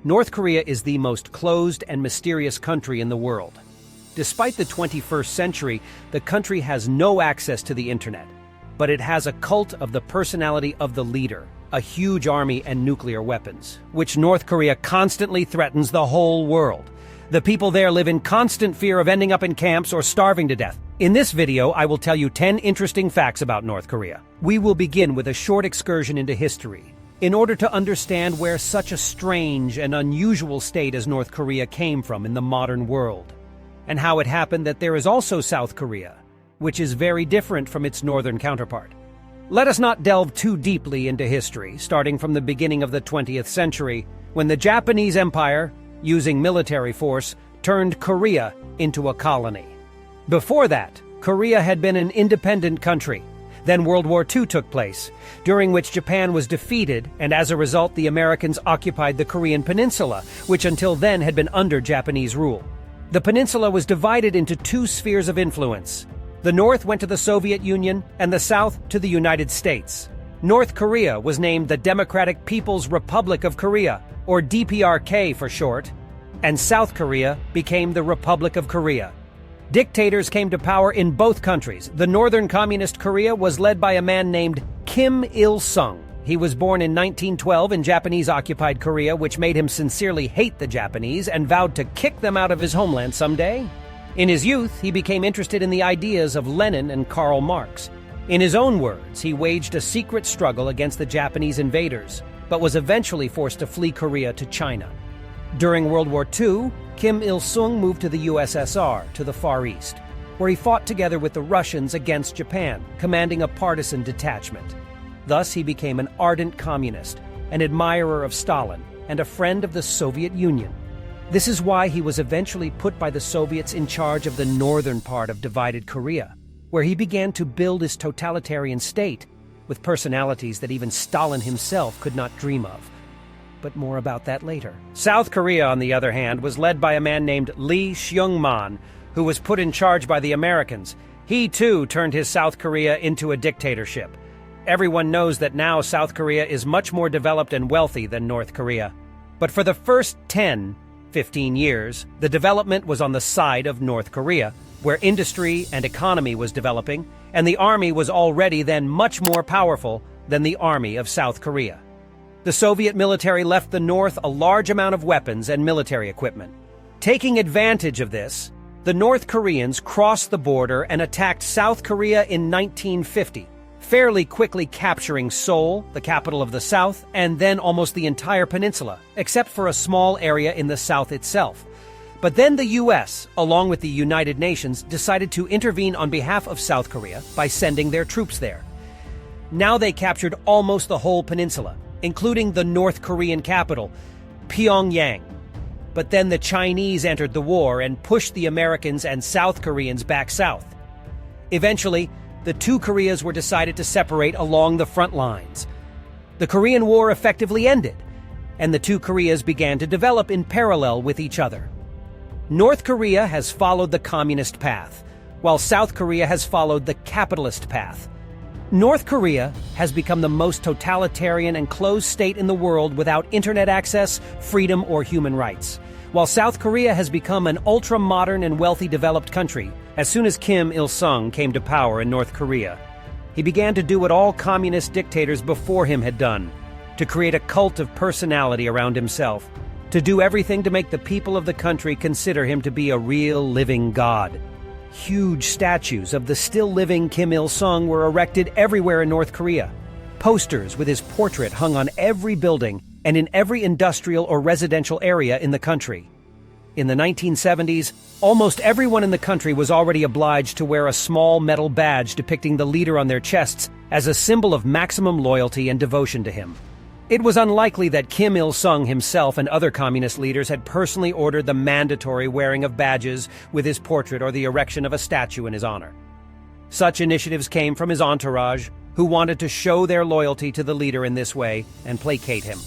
North Korea is the most closed and mysterious country in the world. Despite the 21st century, the country has no access to the internet, but it has a cult of the personality of the leader, a huge army and nuclear weapons, which North Korea constantly threatens the whole world. The people there live in constant fear of ending up in camps or starving to death. In this video, I will tell you 10 interesting facts about North Korea. We will begin with a short excursion into history, in order to understand where such a strange and unusual state as North Korea came from in the modern world, and how it happened that there is also South Korea, which is very different from its northern counterpart. Let us not delve too deeply into history, starting from the beginning of the 20th century, when the Japanese Empire, using military force, turned Korea into a colony. Before that, Korea had been an independent country. Then World War II took place, during which Japan was defeated, and as a result the Americans occupied the Korean peninsula, which until then had been under Japanese rule. The peninsula was divided into two spheres of influence. The north went to the Soviet Union, and the south to the United States. North Korea was named the Democratic People's Republic of Korea, or DPRK for short, and South Korea became the Republic of Korea. Dictators came to power in both countries. The northern communist Korea was led by a man named Kim Il-sung. He was born in 1912 in Japanese-occupied Korea, which made him sincerely hate the Japanese and vowed to kick them out of his homeland someday. In his youth, he became interested in the ideas of Lenin and Karl Marx. In his own words, he waged a secret struggle against the Japanese invaders, but was eventually forced to flee Korea to China. During World War II, Kim Il-sung moved to the USSR, to the Far East, where he fought together with the Russians against Japan, commanding a partisan detachment. Thus, he became an ardent communist, an admirer of Stalin, and a friend of the Soviet Union. This is why he was eventually put by the Soviets in charge of the northern part of divided Korea, where he began to build his totalitarian state, with personalities that even Stalin himself could not dream of. But more about that later. South Korea, on the other hand, was led by a man named Lee Seung-man, who was put in charge by the Americans. He, too, turned his South Korea into a dictatorship. Everyone knows that now South Korea is much more developed and wealthy than North Korea. But for the first 15 years, the development was on the side of North Korea, where industry and economy was developing, and the army was already then much more powerful than the army of South Korea. The Soviet military left the North a large amount of weapons and military equipment. Taking advantage of this, the North Koreans crossed the border and attacked South Korea in 1950, fairly quickly capturing Seoul, the capital of the South, and then almost the entire peninsula, except for a small area in the South itself. But then the U.S., along with the United Nations, decided to intervene on behalf of South Korea by sending their troops there. Now they captured almost the whole peninsula, including the North Korean capital, Pyongyang. But then the Chinese entered the war and pushed the Americans and South Koreans back south. Eventually, the two Koreas were decided to separate along the front lines. The Korean War effectively ended, and the two Koreas began to develop in parallel with each other. North Korea has followed the communist path, while South Korea has followed the capitalist path. North Korea has become the most totalitarian and closed state in the world without internet access, freedom, or human rights, while South Korea has become an ultra-modern and wealthy developed country. As soon as Kim Il-sung came to power in North Korea, he began to do what all communist dictators before him had done, to create a cult of personality around himself, to do everything to make the people of the country consider him to be a real living god. Huge statues of the still-living Kim Il-sung were erected everywhere in North Korea. Posters with his portrait hung on every building and in every industrial or residential area in the country. In the 1970s, almost everyone in the country was already obliged to wear a small metal badge depicting the leader on their chests as a symbol of maximum loyalty and devotion to him. It was unlikely that Kim Il-sung himself and other communist leaders had personally ordered the mandatory wearing of badges with his portrait or the erection of a statue in his honor. Such initiatives came from his entourage, who wanted to show their loyalty to the leader in this way and placate him.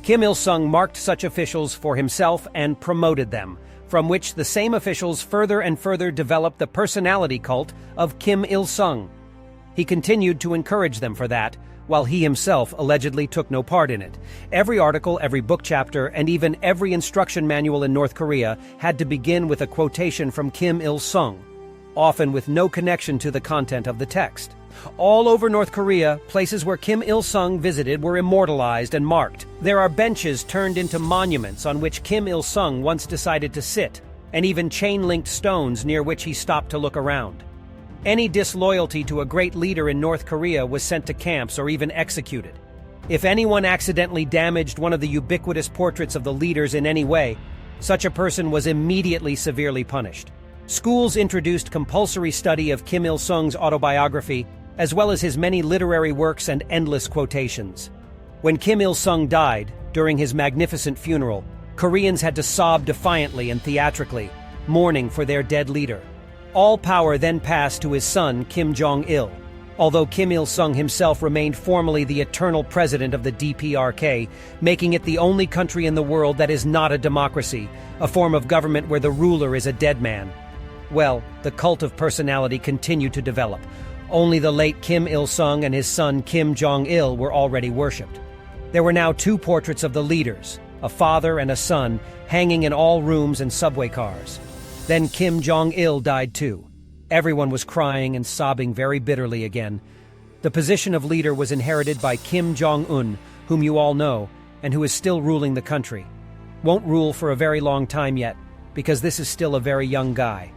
Kim Il-sung marked such officials for himself and promoted them, from which the same officials further and further developed the personality cult of Kim Il-sung. He continued to encourage them for that, while he himself allegedly took no part in it. Every article, every book chapter, and even every instruction manual in North Korea had to begin with a quotation from Kim Il-sung, often with no connection to the content of the text. All over North Korea, places where Kim Il-sung visited were immortalized and marked. There are benches turned into monuments on which Kim Il-sung once decided to sit, and even chain-linked stones near which he stopped to look around. Any disloyalty to a great leader in North Korea was sent to camps or even executed. If anyone accidentally damaged one of the ubiquitous portraits of the leaders in any way, such a person was immediately severely punished. Schools introduced compulsory study of Kim Il-sung's autobiography, as well as his many literary works and endless quotations. When Kim Il-sung died, during his magnificent funeral, Koreans had to sob defiantly and theatrically, mourning for their dead leader. All power then passed to his son, Kim Jong-il. Although Kim Il-sung himself remained formally the eternal president of the DPRK, making it the only country in the world that is not a democracy, a form of government where the ruler is a dead man. Well, the cult of personality continued to develop. Only the late Kim Il-sung and his son Kim Jong-il were already worshipped. There were now two portraits of the leaders, a father and a son, hanging in all rooms and subway cars. Then Kim Jong-il died too. Everyone was crying and sobbing very bitterly again. The position of leader was inherited by Kim Jong-un, whom you all know, and who is still ruling the country. Won't rule for a very long time yet, because this is still a very young guy.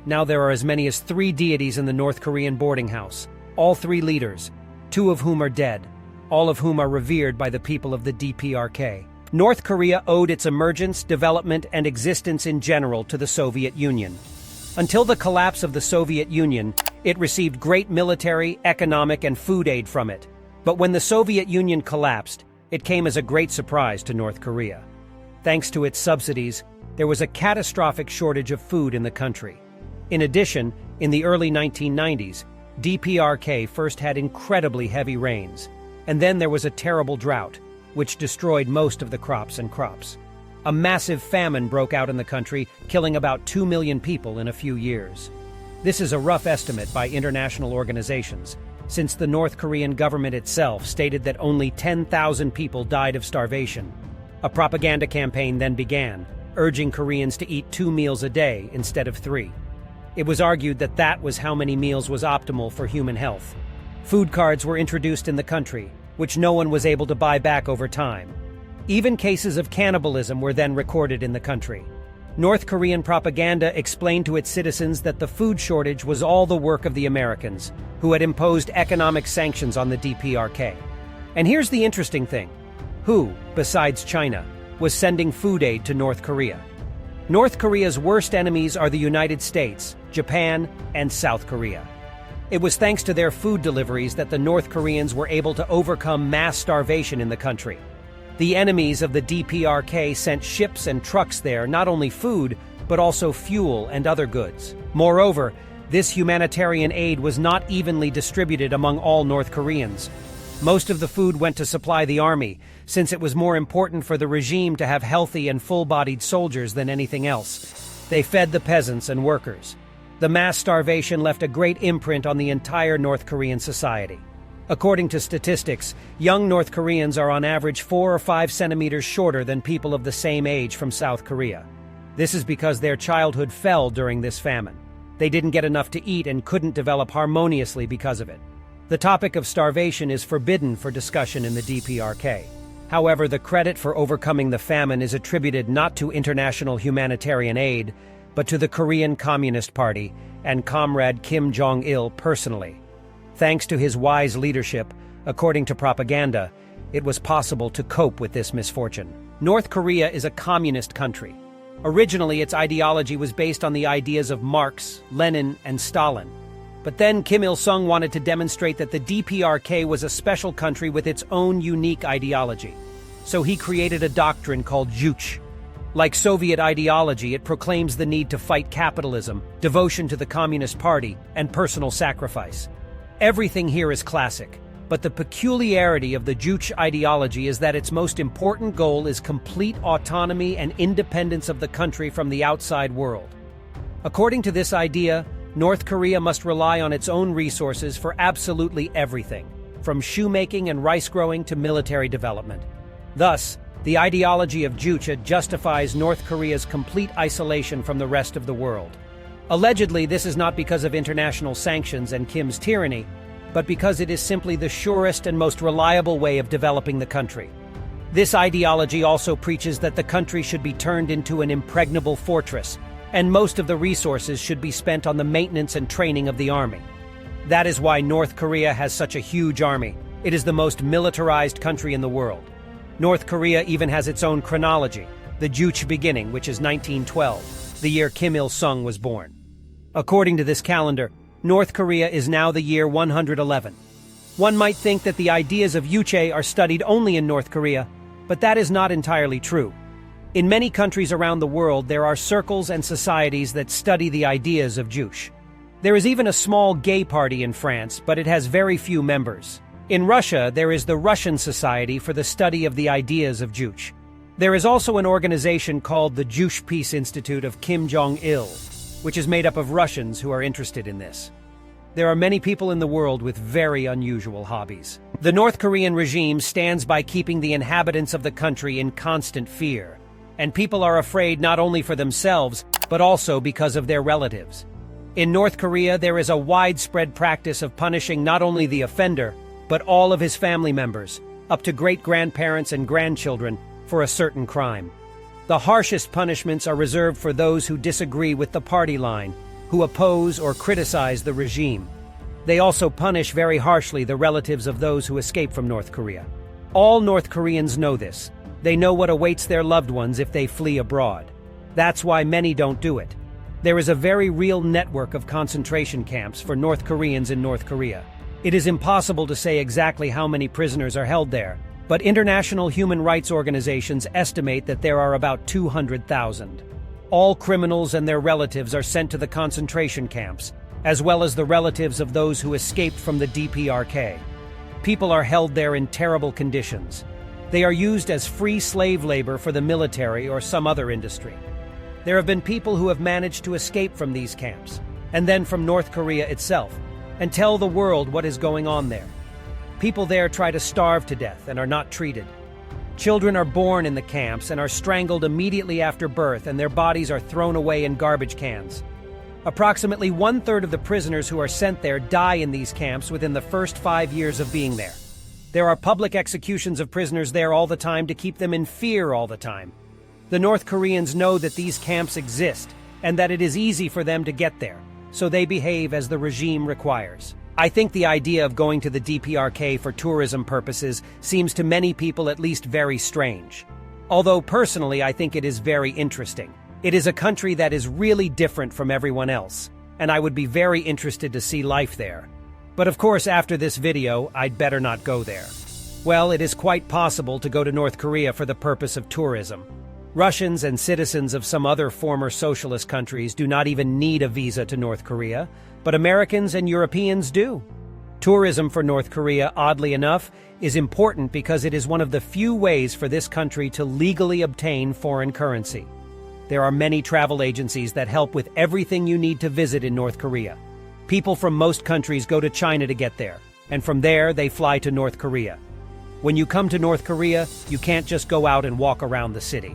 Now there are as many as 3 deities in the North Korean boarding house, all 3 leaders, 2 of whom are dead, all of whom are revered by the people of the DPRK. North Korea owed its emergence, development, and existence in general to the Soviet Union. Until the collapse of the Soviet Union, it received great military, economic, and food aid from it. But when the Soviet Union collapsed, it came as a great surprise to North Korea. Thanks to its subsidies, there was a catastrophic shortage of food in the country. In addition, in the early 1990s, DPRK first had incredibly heavy rains, and then there was a terrible drought, which destroyed most of the crops. A massive famine broke out in the country, killing about 2 million people in a few years. This is a rough estimate by international organizations, since the North Korean government itself stated that only 10,000 people died of starvation. A propaganda campaign then began, urging Koreans to eat 2 meals a day instead of 3. It was argued that that was how many meals was optimal for human health. Food cards were introduced in the country, which no one was able to buy back over time. Even cases of cannibalism were then recorded in the country. North Korean propaganda explained to its citizens that the food shortage was all the work of the Americans, who had imposed economic sanctions on the DPRK. And here's the interesting thing. Who, besides China, was sending food aid to North Korea? North Korea's worst enemies are the United States, Japan, and South Korea. It was thanks to their food deliveries that the North Koreans were able to overcome mass starvation in the country. The enemies of the DPRK sent ships and trucks there, not only food, but also fuel and other goods. Moreover, this humanitarian aid was not evenly distributed among all North Koreans. Most of the food went to supply the army, since it was more important for the regime to have healthy and full-bodied soldiers than anything else. They fed the peasants and workers. The mass starvation left a great imprint on the entire North Korean society. According to statistics, young North Koreans are on average 4 or 5 centimeters shorter than people of the same age from South Korea. This is because their childhood fell during this famine. They didn't get enough to eat and couldn't develop harmoniously because of it. The topic of starvation is forbidden for discussion in the DPRK. However, the credit for overcoming the famine is attributed not to international humanitarian aid, but to the Korean Communist Party and Comrade Kim Jong-il personally. Thanks to his wise leadership, according to propaganda, it was possible to cope with this misfortune. North Korea is a communist country. Originally, its ideology was based on the ideas of Marx, Lenin, and Stalin. But then Kim Il-sung wanted to demonstrate that the DPRK was a special country with its own unique ideology. So he created a doctrine called Juche. Like Soviet ideology, it proclaims the need to fight capitalism, devotion to the Communist Party, and personal sacrifice. Everything here is classic, but the peculiarity of the Juche ideology is that its most important goal is complete autonomy and independence of the country from the outside world. According to this idea, North Korea must rely on its own resources for absolutely everything. from shoemaking and rice growing to military development. Thus, the ideology of Juche justifies North Korea's complete isolation from the rest of the world. Allegedly, this is not because of international sanctions and Kim's tyranny, but because it is simply the surest and most reliable way of developing the country. This ideology also preaches that the country should be turned into an impregnable fortress, and most of the resources should be spent on the maintenance and training of the army. That is why North Korea has such a huge army. It is the most militarized country in the world. North Korea even has its own chronology, the Juche beginning, which is 1912, the year Kim Il-sung was born. According to this calendar, North Korea is now the year 111. One might think that the ideas of Juche are studied only in North Korea, but that is not entirely true. In many countries around the world, there are circles and societies that study the ideas of Juche. There is even a small gay party in France, but it has very few members. In Russia, there is the Russian Society for the Study of the Ideas of Juche. There is also an organization called the Juche Peace Institute of Kim Jong-il, which is made up of Russians who are interested in this. There are many people in the world with very unusual hobbies. The North Korean regime stands by keeping the inhabitants of the country in constant fear, and people are afraid not only for themselves, but also because of their relatives. In North Korea, there is a widespread practice of punishing not only the offender, but all of his family members, up to great-grandparents and grandchildren, for a certain crime. The harshest punishments are reserved for those who disagree with the party line, who oppose or criticize the regime. They also punish very harshly the relatives of those who escape from North Korea. All North Koreans know this. They know what awaits their loved ones if they flee abroad. That's why many don't do it. There is a very real network of concentration camps for North Koreans in North Korea. It is impossible to say exactly how many prisoners are held there, but international human rights organizations estimate that there are about 200,000. All criminals and their relatives are sent to the concentration camps, as well as the relatives of those who escaped from the DPRK. People are held there in terrible conditions. They are used as free slave labor for the military or some other industry. There have been people who have managed to escape from these camps, and then from North Korea itself, and tell the world what is going on there. People there try to starve to death and are not treated. Children are born in the camps and are strangled immediately after birth, and their bodies are thrown away in garbage cans. Approximately 1/3 of the prisoners who are sent there die in these camps within the first 5 years of being there. There are public executions of prisoners there all the time to keep them in fear all the time. The North Koreans know that these camps exist and that it is easy for them to get there, so they behave as the regime requires. I think the idea of going to the DPRK for tourism purposes seems to many people at least very strange. Although personally I think it is very interesting. It is a country that is really different from everyone else, and I would be very interested to see life there. But of course, after this video, I'd better not go there. Well, it is quite possible to go to North Korea for the purpose of tourism. Russians and citizens of some other former socialist countries do not even need a visa to North Korea, but Americans and Europeans do. Tourism for North Korea, oddly enough, is important because it is one of the few ways for this country to legally obtain foreign currency. There are many travel agencies that help with everything you need to visit in North Korea. People from most countries go to China to get there, and from there they fly to North Korea. When you come to North Korea, you can't just go out and walk around the city.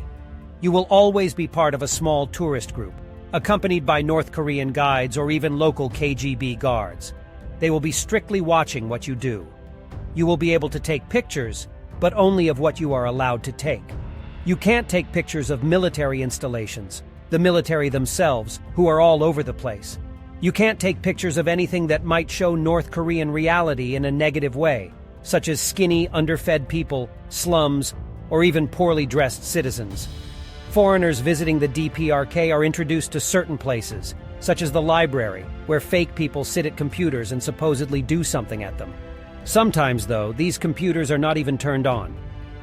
You will always be part of a small tourist group, accompanied by North Korean guides or even local KGB guards. They will be strictly watching what you do. You will be able to take pictures, but only of what you are allowed to take. You can't take pictures of military installations, the military themselves, who are all over the place. You can't take pictures of anything that might show North Korean reality in a negative way, such as skinny, underfed people, slums, or even poorly dressed citizens. Foreigners visiting the DPRK are introduced to certain places, such as the library, where fake people sit at computers and supposedly do something at them. Sometimes, though, these computers are not even turned on.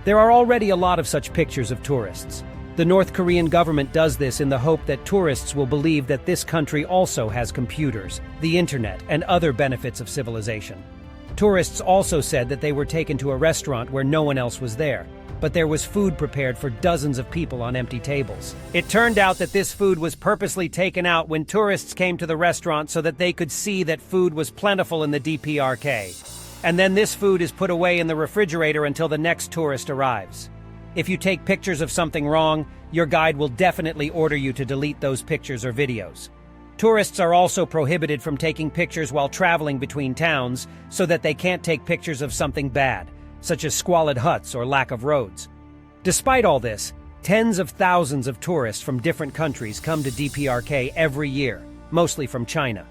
There are already a lot of such pictures of tourists. The North Korean government does this in the hope that tourists will believe that this country also has computers, the internet, and other benefits of civilization. Tourists also said that they were taken to a restaurant where no one else was there, but there was food prepared for dozens of people on empty tables. It turned out that this food was purposely taken out when tourists came to the restaurant so that they could see that food was plentiful in the DPRK. And then this food is put away in the refrigerator until the next tourist arrives. If you take pictures of something wrong, your guide will definitely order you to delete those pictures or videos. Tourists are also prohibited from taking pictures while traveling between towns so that they can't take pictures of something bad, such as squalid huts or lack of roads. Despite all this, tens of thousands of tourists from different countries come to DPRK every year, mostly from China.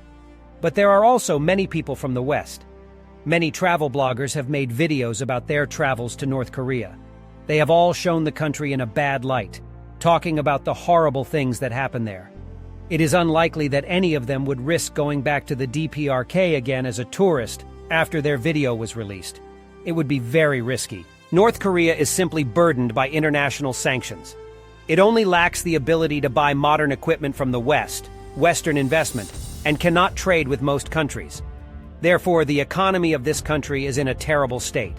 But there are also many people from the West. Many travel bloggers have made videos about their travels to North Korea. They have all shown the country in a bad light, talking about the horrible things that happen there. It is unlikely that any of them would risk going back to the DPRK again as a tourist after their video was released. It would be very risky. North Korea is simply burdened by international sanctions. It only lacks the ability to buy modern equipment from the West, Western investment, and cannot trade with most countries. Therefore, the economy of this country is in a terrible state.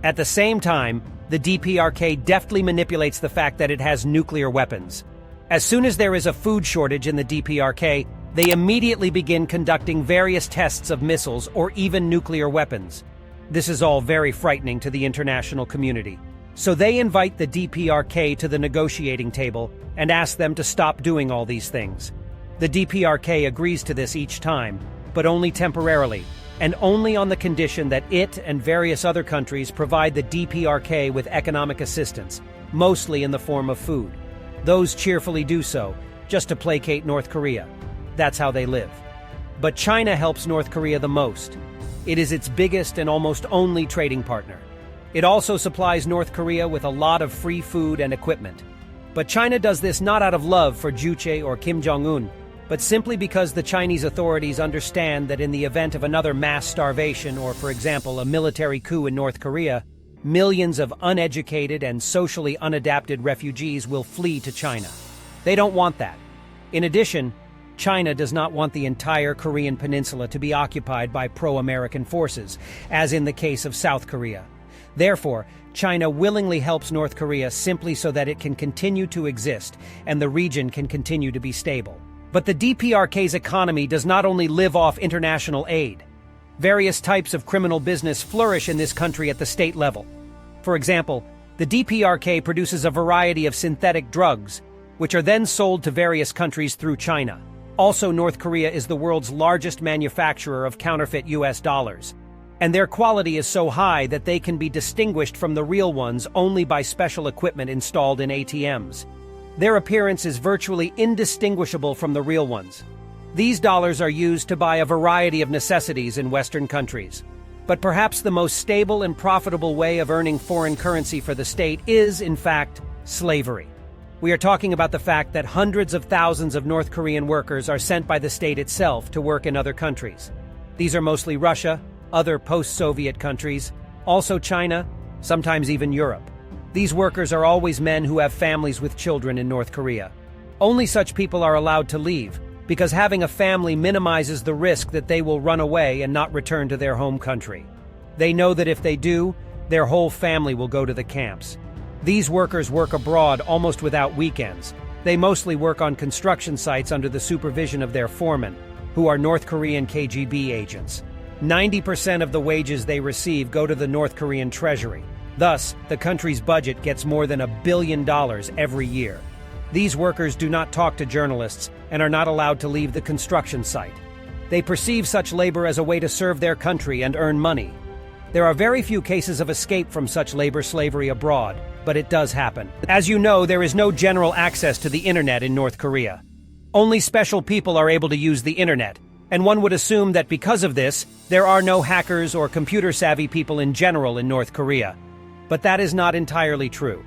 At the same time, the DPRK deftly manipulates the fact that it has nuclear weapons. As soon as there is a food shortage in the DPRK, they immediately begin conducting various tests of missiles or even nuclear weapons. This is all very frightening to the international community. So they invite the DPRK to the negotiating table and ask them to stop doing all these things. The DPRK agrees to this each time, but only temporarily, and only on the condition that it and various other countries provide the DPRK with economic assistance, mostly in the form of food. Those cheerfully do so, just to placate North Korea. That's how they live. But China helps North Korea the most. It is its biggest and almost only trading partner. It also supplies North Korea with a lot of free food and equipment. But China does this not out of love for Juche or Kim Jong-un, but simply because the Chinese authorities understand that in the event of another mass starvation or, for example, a military coup in North Korea, millions of uneducated and socially unadapted refugees will flee to China. They don't want that. In addition, China does not want the entire Korean peninsula to be occupied by pro-American forces, as in the case of South Korea. Therefore, China willingly helps North Korea simply so that it can continue to exist and the region can continue to be stable. But the DPRK's economy does not only live off international aid. Various types of criminal business flourish in this country at the state level. For example, the DPRK produces a variety of synthetic drugs, which are then sold to various countries through China. Also, North Korea is the world's largest manufacturer of counterfeit US dollars, and their quality is so high that they can be distinguished from the real ones only by special equipment installed in ATMs. Their appearance is virtually indistinguishable from the real ones. These dollars are used to buy a variety of necessities in Western countries. But perhaps the most stable and profitable way of earning foreign currency for the state is, in fact, slavery. We are talking about the fact that hundreds of thousands of North Korean workers are sent by the state itself to work in other countries. These are mostly Russia, other post-Soviet countries, also China, sometimes even Europe. These workers are always men who have families with children in North Korea. Only such people are allowed to leave, because having a family minimizes the risk that they will run away and not return to their home country. They know that if they do, their whole family will go to the camps. These workers work abroad almost without weekends. They mostly work on construction sites under the supervision of their foremen, who are North Korean KGB agents. 90% of the wages they receive go to the North Korean treasury. Thus, the country's budget gets more than $1 billion every year. These workers do not talk to journalists and are not allowed to leave the construction site. They perceive such labor as a way to serve their country and earn money. There are very few cases of escape from such labor slavery abroad, but it does happen. As you know, there is no general access to the internet in North Korea. Only special people are able to use the internet, and one would assume that because of this, there are no hackers or computer-savvy people in general in North Korea. But that is not entirely true.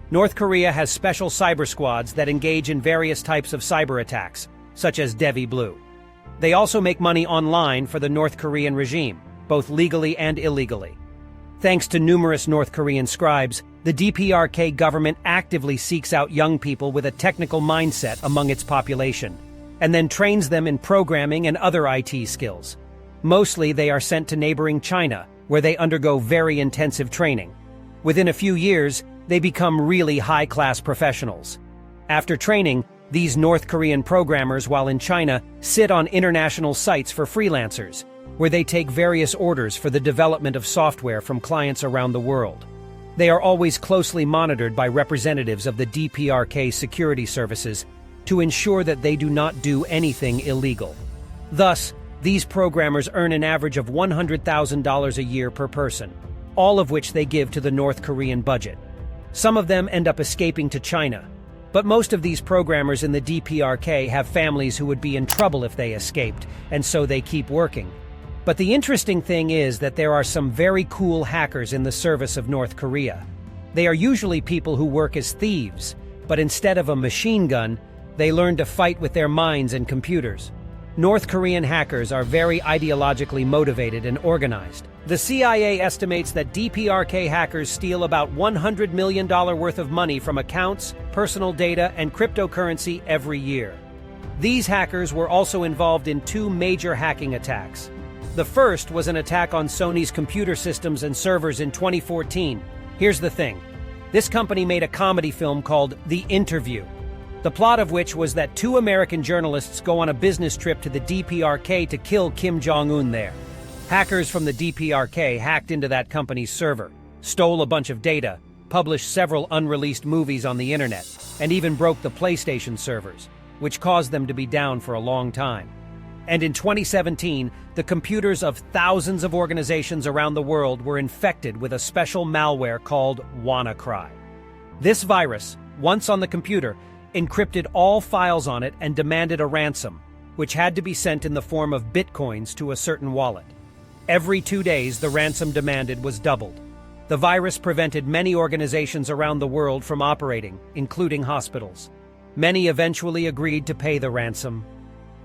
North Korea has special cyber squads that engage in various types of cyber attacks, such as Devi Blue. They also make money online for the North Korean regime, both legally and illegally. Thanks to numerous North Korean scribes, the DPRK government actively seeks out young people with a technical mindset among its population, and then trains them in programming and other IT skills. Mostly they are sent to neighboring China, where they undergo very intensive training. Within a few years, they become really high-class professionals. After training, these North Korean programmers while in China sit on international sites for freelancers, where they take various orders for the development of software from clients around the world. They are always closely monitored by representatives of the DPRK security services to ensure that they do not do anything illegal. Thus, these programmers earn an average of $100,000 a year per person, all of which they give to the North Korean budget. Some of them end up escaping to China, but most of these programmers in the DPRK have families who would be in trouble if they escaped, and so they keep working. But the interesting thing is that there are some very cool hackers in the service of North Korea. They are usually people who work as thieves, but instead of a machine gun, they learn to fight with their minds and computers. North Korean hackers are very ideologically motivated and organized. The CIA estimates that DPRK hackers steal about $100 million worth of money from accounts, personal data, and cryptocurrency every year. These hackers were also involved in two major hacking attacks. The first was an attack on Sony's computer systems and servers in 2014. Here's the thing. This company made a comedy film called The Interview, the plot of which was that two American journalists go on a business trip to the DPRK to kill Kim Jong-un there. Hackers from the DPRK hacked into that company's server, stole a bunch of data, published several unreleased movies on the internet, and even broke the PlayStation servers, which caused them to be down for a long time. And in 2017, the computers of thousands of organizations around the world were infected with a special malware called WannaCry. This virus, once on the computer, encrypted all files on it and demanded a ransom, which had to be sent in the form of bitcoins to a certain wallet. Every 2 days, the ransom demanded was doubled. The virus prevented many organizations around the world from operating, including hospitals. Many eventually agreed to pay the ransom.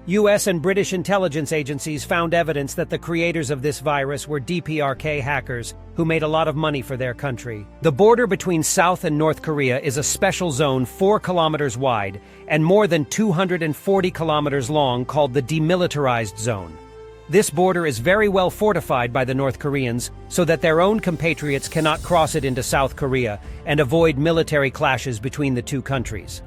US and British intelligence agencies found evidence that the creators of this virus were DPRK hackers who made a lot of money for their country. The border between South and North Korea is a special zone 4 kilometers wide and more than 240 kilometers long called the Demilitarized Zone. This border is very well fortified by the North Koreans so that their own compatriots cannot cross it into South Korea and avoid military clashes between the two countries.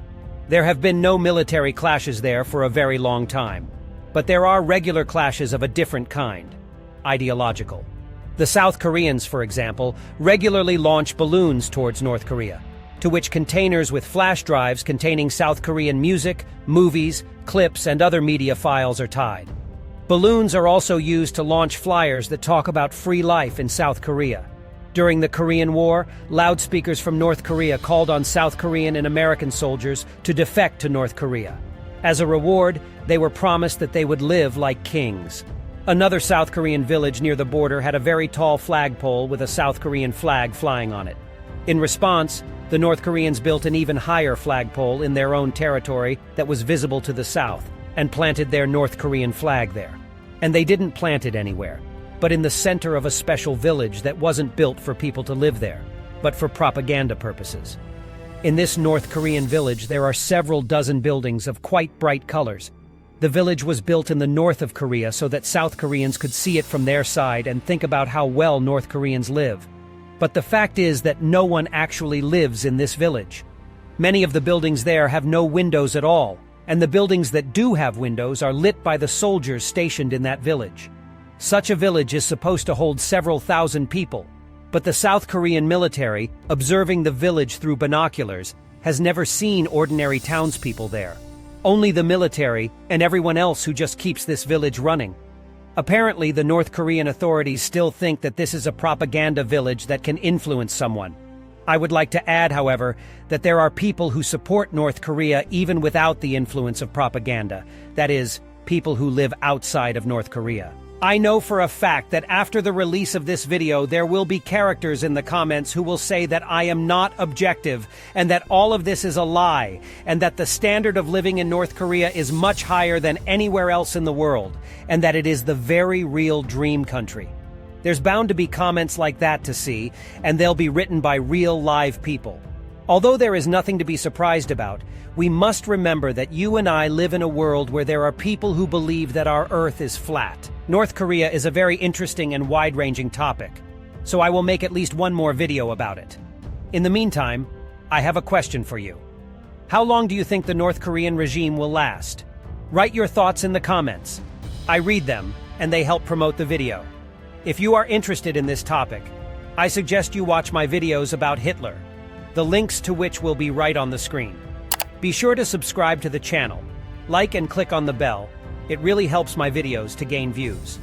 There have been no military clashes there for a very long time, but there are regular clashes of a different kind, ideological. The South Koreans, for example, regularly launch balloons towards North Korea, to which containers with flash drives containing South Korean music, movies, clips, and other media files are tied. Balloons are also used to launch flyers that talk about free life in South Korea. During the Korean War, loudspeakers from North Korea called on South Korean and American soldiers to defect to North Korea. As a reward, they were promised that they would live like kings. Another South Korean village near the border had a very tall flagpole with a South Korean flag flying on it. In response, the North Koreans built an even higher flagpole in their own territory that was visible to the south and planted their North Korean flag there. And they didn't plant it anywhere, but in the center of a special village that wasn't built for people to live there, but for propaganda purposes. In this North Korean village, there are several dozen buildings of quite bright colors. The village was built in the north of Korea so that South Koreans could see it from their side and think about how well North Koreans live. But the fact is that no one actually lives in this village. Many of the buildings there have no windows at all, and the buildings that do have windows are lit by the soldiers stationed in that village. Such a village is supposed to hold several thousand people, but the South Korean military, observing the village through binoculars, has never seen ordinary townspeople there. Only the military and everyone else who just keeps this village running. Apparently, the North Korean authorities still think that this is a propaganda village that can influence someone. I would like to add, however, that there are people who support North Korea even without the influence of propaganda. That is, people who live outside of North Korea. I know for a fact that after the release of this video, there will be characters in the comments who will say that I am not objective and that all of this is a lie and that the standard of living in North Korea is much higher than anywhere else in the world and that it is the very real dream country. There's bound to be comments like that to see, and they'll be written by real live people. Although there is nothing to be surprised about, we must remember that you and I live in a world where there are people who believe that our Earth is flat. North Korea is a very interesting and wide-ranging topic, so I will make at least one more video about it. In the meantime, I have a question for you. How long do you think the North Korean regime will last? Write your thoughts in the comments. I read them, and they help promote the video. If you are interested in this topic, I suggest you watch my videos about Hitler, the links to which will be right on the screen. Be sure to subscribe to the channel, like and click on the bell. It really helps my videos to gain views.